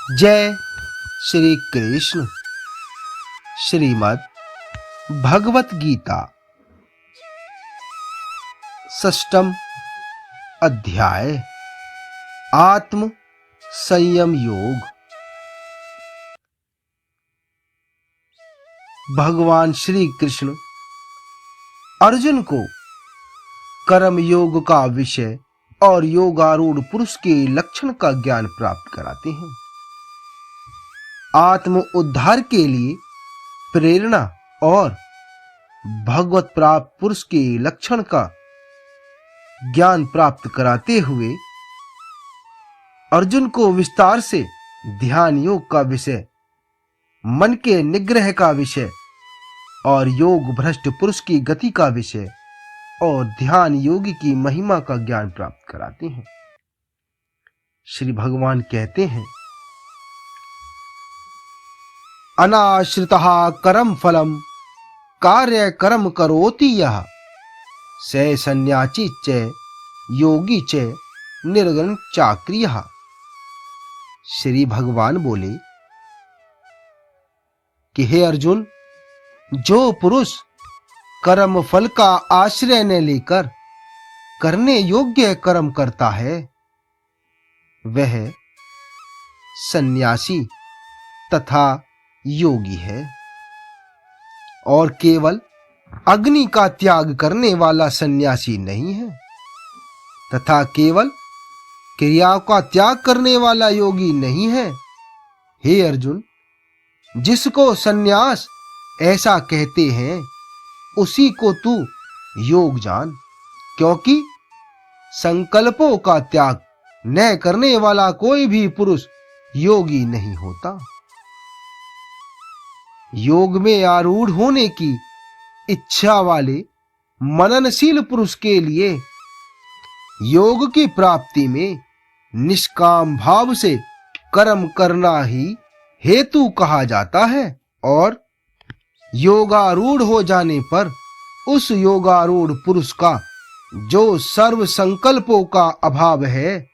जय श्री कृष्ण। श्रीमद् भगवत गीता षष्ठम अध्याय आत्म संयम योग। भगवान श्री कृष्ण अर्जुन को कर्म योग का विषय और योगारूढ़ पुरुष के लक्षण का ज्ञान प्राप्त कराते हैं। आत्म उद्धार के लिए प्रेरणा और भगवत प्राप्त पुरुष के लक्षण का ज्ञान प्राप्त कराते हुए अर्जुन को विस्तार से ध्यान योग का विषय, मन के निग्रह का विषय और योग भ्रष्ट पुरुष की गति का विषय और ध्यान योगी की महिमा का ज्ञान प्राप्त कराते हैं। श्री भगवान कहते हैं, अनाश्रितः करम फलम कार्य कर्म करोति यः स सन्यासी च योगी च निर्गुण चाक्रियः। श्री भगवान बोले कि हे अर्जुन, जो पुरुष कर्म फल का आश्रय न लेकर करने योग्य कर्म करता है वह सन्यासी तथा योगी है, और केवल अग्नि का त्याग करने वाला सन्यासी नहीं है तथा केवल क्रियाओं का त्याग करने वाला योगी नहीं है। हे अर्जुन, जिसको सन्यास ऐसा कहते हैं उसी को तू योग जान, क्योंकि संकल्पों का त्याग न करने वाला कोई भी पुरुष योगी नहीं होता। योग में आरूढ़ होने की इच्छा वाले मननशील पुरुष के लिए योग की प्राप्ति में निष्काम भाव से कर्म करना ही हेतु कहा जाता है, और योगारूढ़ हो जाने पर उस योगारूढ़ पुरुष का जो सर्व संकल्पों का अभाव है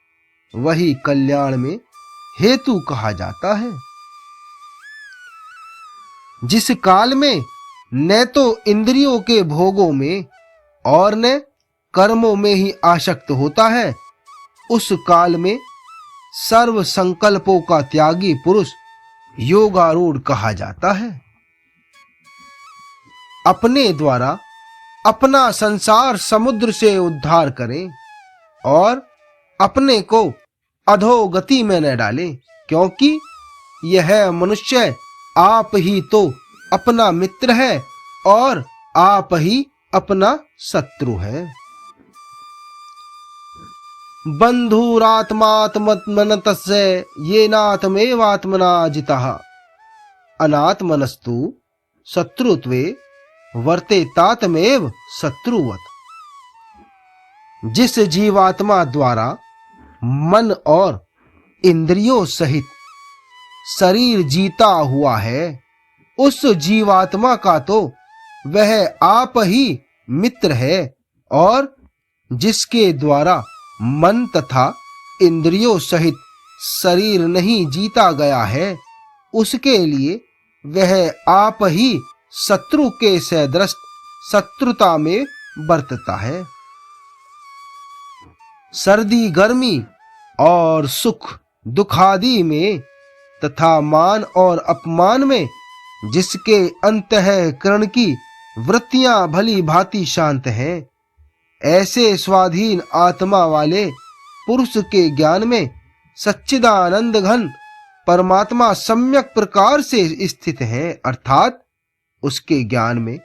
वही कल्याण में हेतु कहा जाता है। जिस काल में न तो इंद्रियों के भोगों में और न कर्मों में ही आसक्त होता है, उस काल में सर्व संकल्पों का त्यागी पुरुष योगारूढ़ कहा जाता है। अपने द्वारा अपना संसार समुद्र से उद्धार करें और अपने को अधोगति में न डालें, क्योंकि यह मनुष्य आप ही तो अपना मित्र है और आप ही अपना शत्रु है। बंधुरात्मात्मनतस्य येनात्मेवात्मना जितः अनात्मनस्तु शत्रुत्वे वर्तेतात्मेव शत्रुवत्। जिस जीवात्मा द्वारा मन और इंद्रियों सहित शरीर जीता हुआ है उस जीवात्मा का तो वह आप ही मित्र है, और जिसके द्वारा मन तथा इंद्रियों सहित शरीर नहीं जीता गया है उसके लिए वह आप ही शत्रु के सदृश शत्रुता में बरतता है। सर्दी गर्मी और सुख दुख आदि में तथा मान और अपमान में जिसके अंतःकरण की वृत्तियां भली भांति शांत हैं, ऐसे स्वाधीन आत्मा वाले पुरुष के ज्ञान में सच्चिदानंद घन परमात्मा सम्यक प्रकार से स्थित है, अर्थात उसके ज्ञान में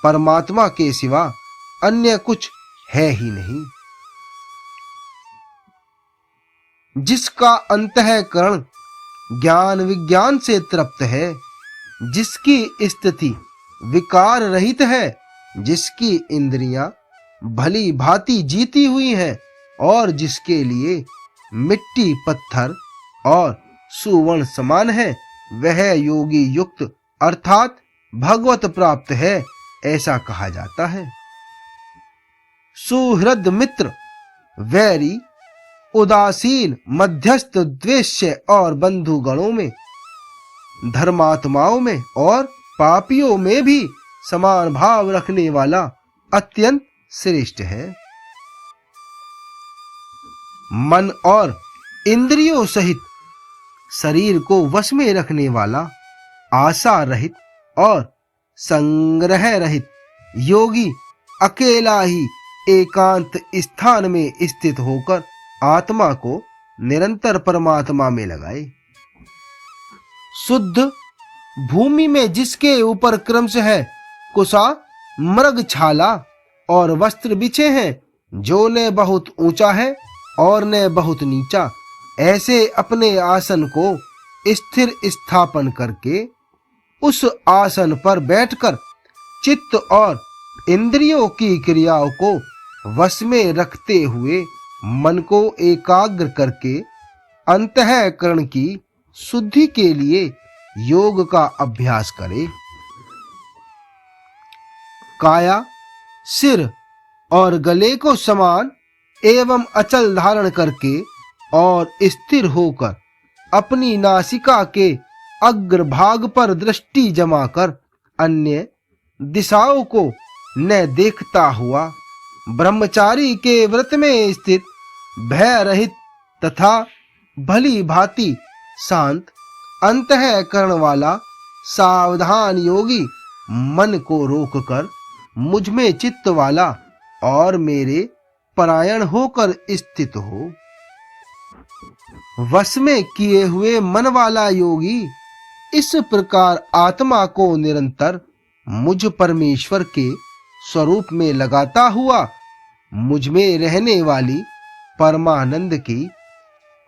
परमात्मा के सिवा अन्य कुछ है ही नहीं। जिसका अंतःकरण ज्ञान विज्ञान से तृप्त है, जिसकी स्थिति विकार रहित है, जिसकी इंद्रियां भली भांति जीती हुई हैं और जिसके लिए मिट्टी पत्थर और सुवर्ण समान है, वह योगी युक्त अर्थात भगवत प्राप्त है, ऐसा कहा जाता है। सुहृद मित्र वैरी उदासीन, मध्यस्थ, द्वेष्य और बंधुगणों में, धर्मात्माओं में और पापियों में भी समान भाव रखने वाला अत्यंत श्रेष्ठ है। मन और इंद्रियों सहित शरीर को वश में रखने वाला, आशा रहित और संग्रह रहित योगी अकेला ही एकांत स्थान में स्थित होकर आत्मा को निरंतर परमात्मा में लगाए। शुद्ध भूमि में जिसके ऊपर क्रमशः कुशा, मृगछाला और वस्त्र बिछे हैं, जो न बहुत ऊंचा है और न बहुत नीचा, ऐसे अपने आसन को स्थिर स्थापन करके उस आसन पर बैठकर चित्त और इंद्रियों की क्रियाओं को वश में रखते हुए मन को एकाग्र करके अंतःकरण की शुद्धि के लिए योग का अभ्यास करे। काया, सिर और गले को समान एवं अचल धारण करके और स्थिर होकर अपनी नासिका के अग्रभाग पर दृष्टि जमाकर अन्य दिशाओं को न देखता हुआ ब्रह्मचारी के व्रत में स्थित भय रहित तथा भली भांति शांत अंतःकरण वाला सावधान योगी मन को रोककर मुझ में चित्त वाला और मेरे परायण होकर स्थित हो। वश में किए हुए मन वाला योगी इस प्रकार आत्मा को निरंतर मुझ परमेश्वर के स्वरूप में लगाता हुआ मुझ में रहने वाली परमानंद की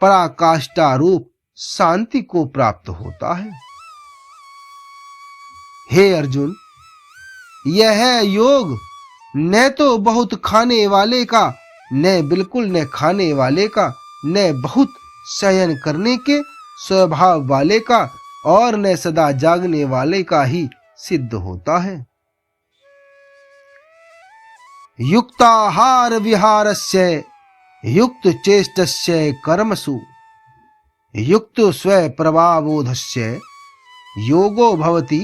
पराकाष्ठा रूप शांति को प्राप्त होता है। हे अर्जुन, यह योग न तो बहुत खाने वाले का, न बिल्कुल न खाने वाले का, न बहुत शयन करने के स्वभाव वाले का और न सदा जागने वाले का ही सिद्ध होता है। युक्ताहार विहारस्य युक्त चेष्टस्य कर्मसु युक्त स्व प्रभावोधस्य योगो भवति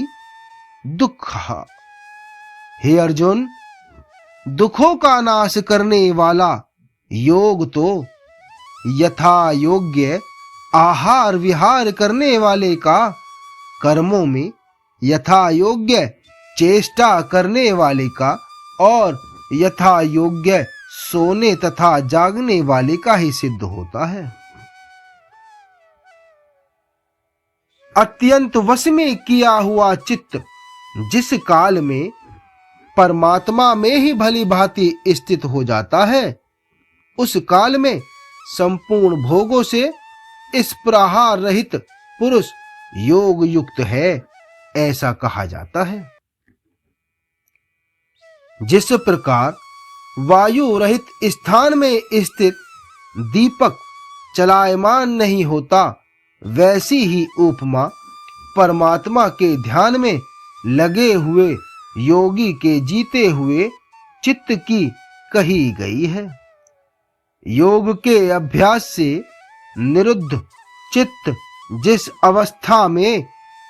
दुःखः। हे अर्जुन, दुखों का नाश करने वाला योग तो यथा योग्य आहार विहार करने वाले का, कर्मों में यथा योग्य चेष्टा करने वाले का और यथा योग्य सोने तथा जागने वाले का ही सिद्ध होता है। अत्यंत वश में किया हुआ चित्त जिस काल में परमात्मा में ही भली भांति स्थित हो जाता है, उस काल में संपूर्ण भोगों से इस प्रहार रहित पुरुष योग युक्त है, ऐसा कहा जाता है। जिस प्रकार वायु रहित स्थान में स्थित दीपक चलायमान नहीं होता, वैसी ही उपमा परमात्मा के ध्यान में लगे हुए योगी के जीते हुए चित्त की कही गई है। योग के अभ्यास से निरुद्ध चित्त जिस अवस्था में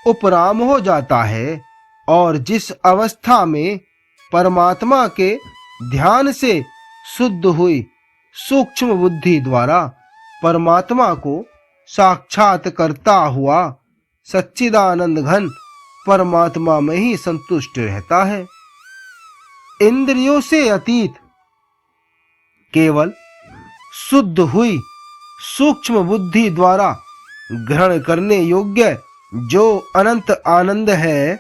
उपराम हो जाता है और जिस अवस्था में परमात्मा के ध्यान से शुद्ध हुई सूक्ष्म बुद्धि द्वारा परमात्मा को साक्षात करता हुआ सच्चिदानंद घन परमात्मा में ही संतुष्ट रहता है। इंद्रियों से अतीत केवल शुद्ध हुई सूक्ष्म बुद्धि द्वारा ग्रहण करने योग्य जो अनंत आनंद है,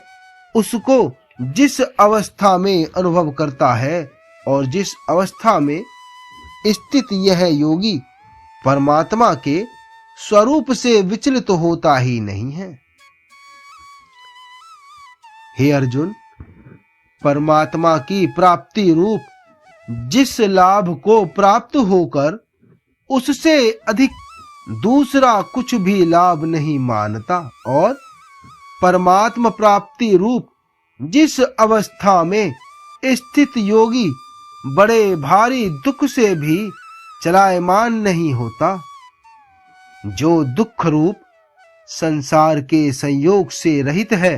उसको जिस अवस्था में अनुभव करता है और जिस अवस्था में स्थित यह योगी परमात्मा के स्वरूप से विचलित होता ही नहीं है। हे अर्जुन, परमात्मा की प्राप्ति रूप जिस लाभ को प्राप्त होकर उससे अधिक दूसरा कुछ भी लाभ नहीं मानता और परमात्मा प्राप्ति रूप जिस अवस्था में स्थित योगी बड़े भारी दुख से भी चलायमान नहीं होता। जो दुख रूप संसार के संयोग से रहित है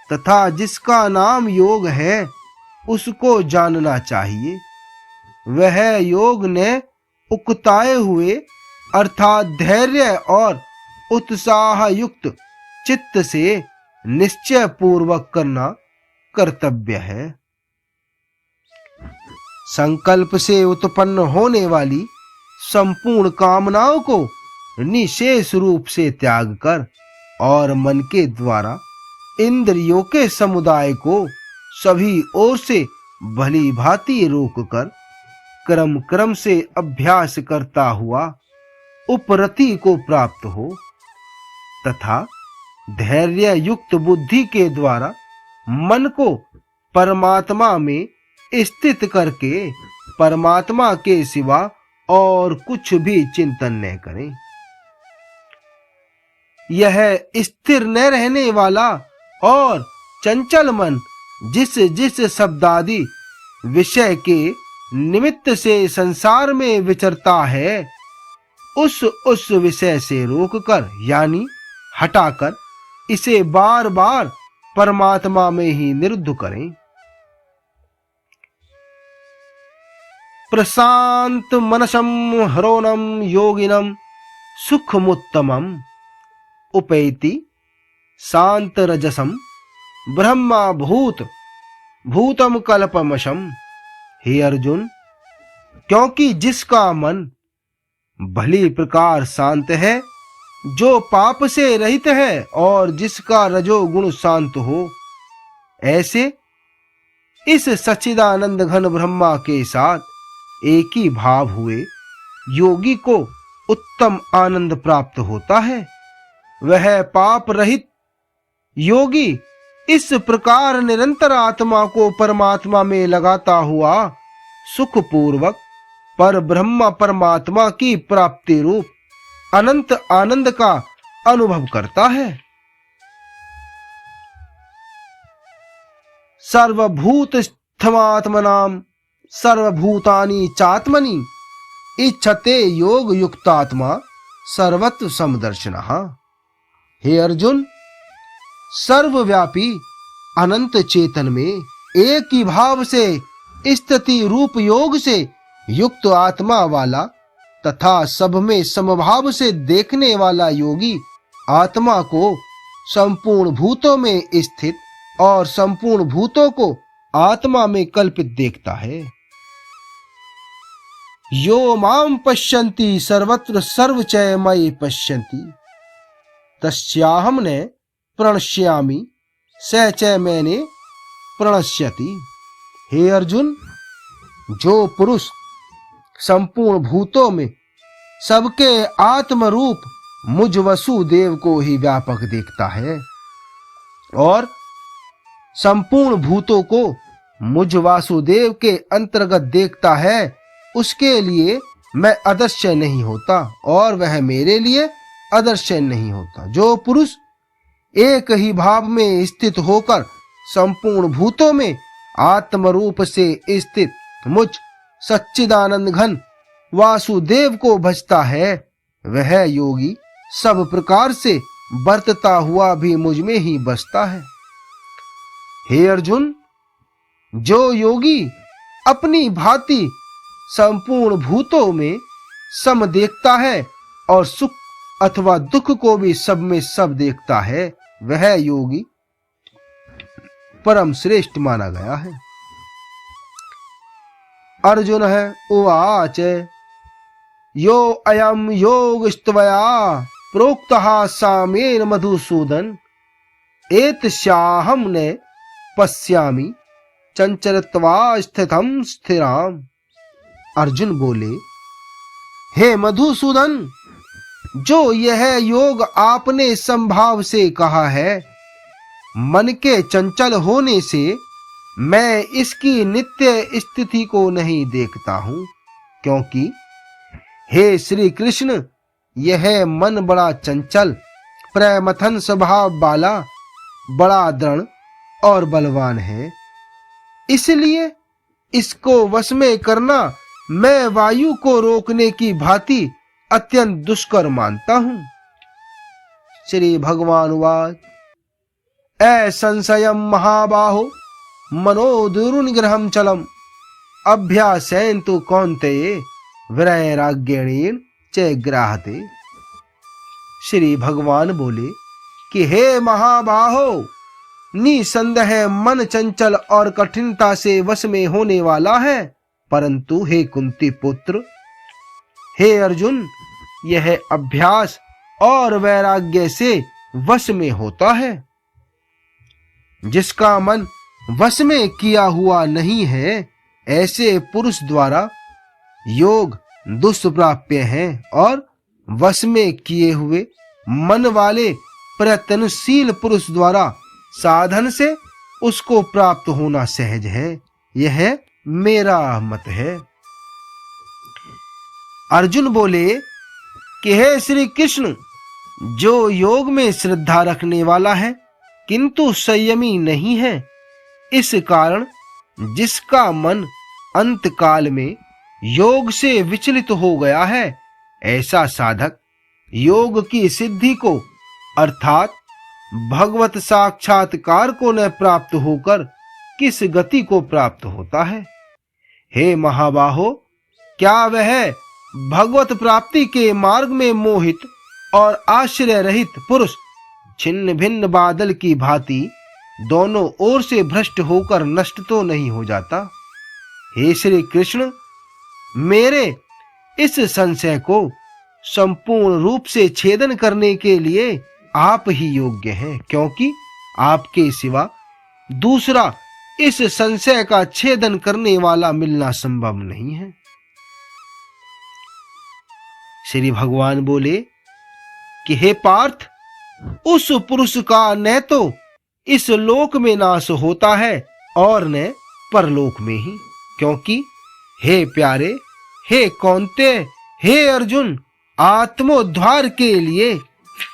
तथा जिसका नाम योग है, उसको जानना चाहिए। वह योग ने उकताए हुए अर्थात धैर्य और उत्साह युक्त चित्त से निश्चय पूर्वक करना कर्तव्य है। संकल्प से उत्पन्न होने वाली संपूर्ण कामनाओं को निशेष रूप से त्याग कर और मन के द्वारा इंद्रियों के समुदाय को सभी ओर से भली भांति रोककर क्रम क्रम से अभ्यास करता हुआ उपरति को प्राप्त हो तथा धैर्य युक्त बुद्धि के द्वारा मन को परमात्मा में स्थित करके परमात्मा के सिवा और कुछ भी चिंतन न करें। यह स्थिर न रहने वाला और चंचल मन जिस जिस शब्दादि विषय के निमित्त से संसार में विचरता है, उस विषय से रोककर यानी हटाकर इसे बार बार परमात्मा में ही निरुद्ध करें। प्रशांत मनसम हरोनम योगिनम सुखमुत्तमम उपैति शांत रजसम ब्रह्मा भूत भूतम कल्पमशम। हे अर्जुन, क्योंकि जिसका मन भली प्रकार शांत है, जो पाप से रहित है और जिसका रजोगुण शांत हो, ऐसे इस सच्चिदानंद घन ब्रह्मा के साथ एक ही भाव हुए योगी को उत्तम आनंद प्राप्त होता है। वह पाप रहित योगी इस प्रकार निरंतर आत्मा को परमात्मा में लगाता हुआ सुख पूर्वक पर ब्रह्म परमात्मा की प्राप्ति रूप अनंत आनंद का अनुभव करता है। सर्वभूत स्थमात्मनाम सर्वभूतानि चात्मनि इच्छते योग युक्तात्मा सर्वत्र समदर्शिनः। हे अर्जुन, सर्वव्यापी अनंत चेतन में एक ही भाव से स्थिति रूप योग से युक्त आत्मा वाला तथा सब में समभाव से देखने वाला योगी आत्मा को संपूर्ण भूतों में स्थित और संपूर्ण भूतों को आत्मा में कल्पित देखता है। यो माम पश्यन्ति सर्वत्र सर्वचयमयि पश्यन्ति तस्याहं ने प्रणश्यामि स च मैंने प्रणश्यति। हे अर्जुन, जो पुरुष संपूर्ण भूतों में सबके आत्म रूप मुझ वसुदेव को ही व्यापक देखता है और संपूर्ण भूतों को मुझ वासुदेव के अंतर्गत देखता है, उसके लिए मैं अदृश्य नहीं होता और वह मेरे लिए अदृश्य नहीं होता। जो पुरुष एक ही भाव में स्थित होकर संपूर्ण भूतों में आत्म रूप से स्थित मुझ सच्चिदानंद घन वासुदेव को भजता है, वह योगी सब प्रकार से बरतता हुआ भी मुझ में ही बसता है। हे अर्जुन, जो योगी अपनी भांति संपूर्ण भूतों में सम देखता है और सुख अथवा दुख को भी सब में सब देखता है, वह योगी परम श्रेष्ठ माना गया है। अर्जुन है उवाच यो अयम योगस्त्वया प्रोक्तः सामेन मधुसूदन एतस्याहं ने पश्यामि चंचलत्वा स्थितम स्थिराम। अर्जुन बोले, हे मधुसूदन, जो यह योग आपने संभाव से कहा है, मन के चंचल होने से मैं इसकी नित्य स्थिति को नहीं देखता हूं, क्योंकि हे श्री कृष्ण, यह मन बड़ा चंचल प्रमथन स्वभाव वाला बड़ा दृढ़ और बलवान है। इसलिए इसको वश में करना मैं वायु को रोकने की भांति अत्यंत दुष्कर मानता हूं। श्री भगवान वाच असंशयम महाबाहो मनोदुर्निग्रहम चलम अभ्यासेन तो कौन्तेय वैराग्येण च ग्राहते। श्री भगवान बोले कि हे महाबाहो, निसंदेह मन चंचल और कठिनता से वश में होने वाला है, परंतु हे कुंती पुत्र, हे अर्जुन, यह अभ्यास और वैराग्य से वश में होता है। जिसका मन वश में किया हुआ नहीं है, ऐसे पुरुष द्वारा योग दुष्प्राप्य है, और वश में किए हुए मन वाले प्रयत्नशील पुरुष द्वारा साधन से उसको प्राप्त होना सहज है। यह मेरा मत है। अर्जुन बोले कि हे श्री कृष्ण, जो योग में श्रद्धा रखने वाला है किंतु संयमी नहीं है, इस कारण जिसका मन अंतकाल में योग से विचलित हो गया है, ऐसा साधक योग की सिद्धि को अर्थात भगवत साक्षात्कार को न प्राप्त होकर किस गति को प्राप्त होता है। हे महाबाहो, क्या वह भगवत प्राप्ति के मार्ग में मोहित और आश्रय रहित पुरुष छिन्न भिन्न बादल की भांति दोनों ओर से भ्रष्ट होकर नष्ट तो नहीं हो जाता? हे श्री कृष्ण, मेरे इस संशय को संपूर्ण रूप से छेदन करने के लिए आप ही योग्य हैं, क्योंकि आपके सिवा दूसरा इस संशय का छेदन करने वाला मिलना संभव नहीं है। श्री भगवान बोले कि हे पार्थ, उस पुरुष का न तो इस लोक में नाश होता है और न परलोक में ही, क्योंकि हे प्यारे, हे कौन्तेय, हे अर्जुन, आत्मोद्धार के लिए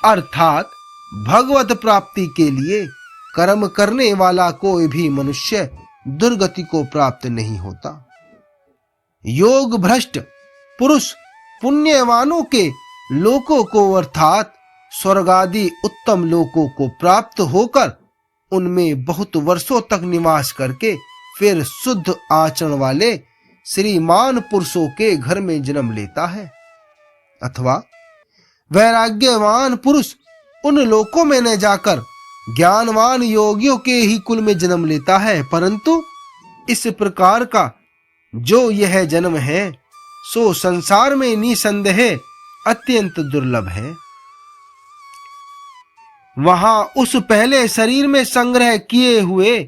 अर्थात भगवत प्राप्ति के लिए कर्म करने वाला कोई भी मनुष्य दुर्गति को प्राप्त नहीं होता। योग भ्रष्ट पुरुष पुण्यवानों के लोकों को अर्थात स्वर्ग आदि उत्तम लोकों को प्राप्त होकर उनमें बहुत वर्षों तक निवास करके फिर शुद्ध आचरण वाले श्रीमान पुरुषों के घर में जन्म लेता है। अथवा वैराग्यवान पुरुष उन लोकों में न जाकर ज्ञानवान योगियों के ही कुल में जन्म लेता है, परंतु इस प्रकार का जो यह जन्म है सो संसार में निसंदेह अत्यंत दुर्लभ है। वहां उस पहले शरीर में संग्रह किए हुए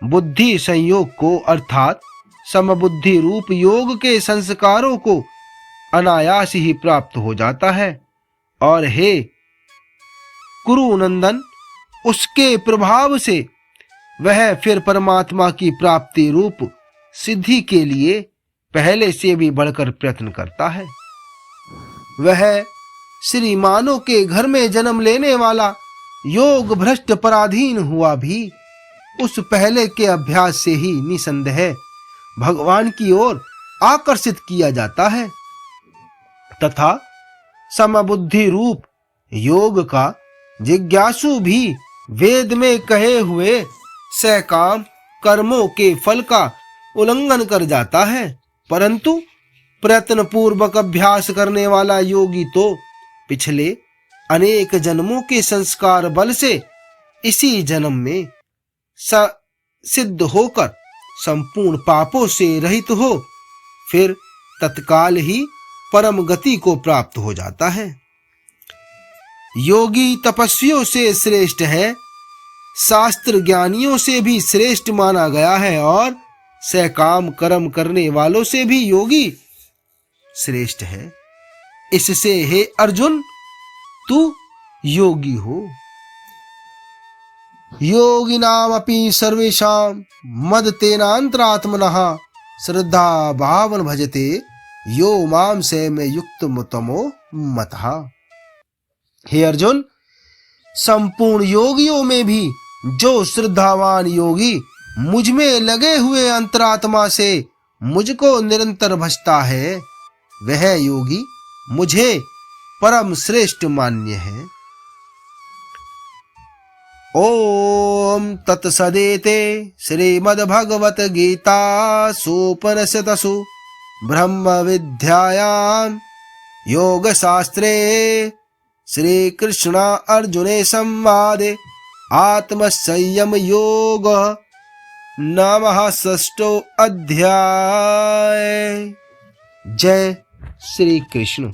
बुद्धि संयोग को अर्थात समबुद्धि रूप योग के संस्कारों को अनायास ही प्राप्त हो जाता है। और हे कुरुनंदन, उसके प्रभाव से वह फिर परमात्मा की प्राप्ति रूप सिद्धि के लिए पहले से भी बढ़कर प्रयत्न करता है। वह श्रीमानों के घर में जन्म लेने वाला योग भ्रष्ट पराधीन हुआ भी उस पहले के अभ्यास से ही निसंदेह भगवान की ओर आकर्षित किया जाता है, तथा समबुद्धि रूप योग का जिज्ञासु भी वेद में कहे हुए सकाम कर्मों के फल का उल्लंघन कर जाता है, परंतु प्रयत्न पूर्वक अभ्यास करने वाला योगी तो पिछले अनेक जन्मों के संस्कार बल से इसी जन्म में सिद्ध होकर संपूर्ण पापों से रहित हो फिर तत्काल ही परम गति को प्राप्त हो जाता है। योगी तपस्वियों से श्रेष्ठ है, शास्त्र ज्ञानियों से भी श्रेष्ठ माना गया है, और सकाम कर्म करने वालों से भी योगी श्रेष्ठ है। इससे हे अर्जुन, तू योगी हो। योगिनामपि सर्वेषां मदतेनान्तरात्मनः श्रद्धा भावन भजते यो माम से में युक्त तमो मतः। हे अर्जुन, संपूर्ण योगियों में भी जो श्रद्धावान योगी मुझ में लगे हुए अंतरात्मा से मुझको निरंतर भजता है, वह योगी मुझे परम श्रेष्ठ मान्य है। ओम तत्सदिति श्रीमद्भगवत गीतासूपनिषत्सु ब्रह्म विद्यायां योगशास्त्रे श्रीकृष्ण अर्जुने संवादे आत्मसंयम योग नामः षष्ठो अध्याय। जय श्री कृष्ण।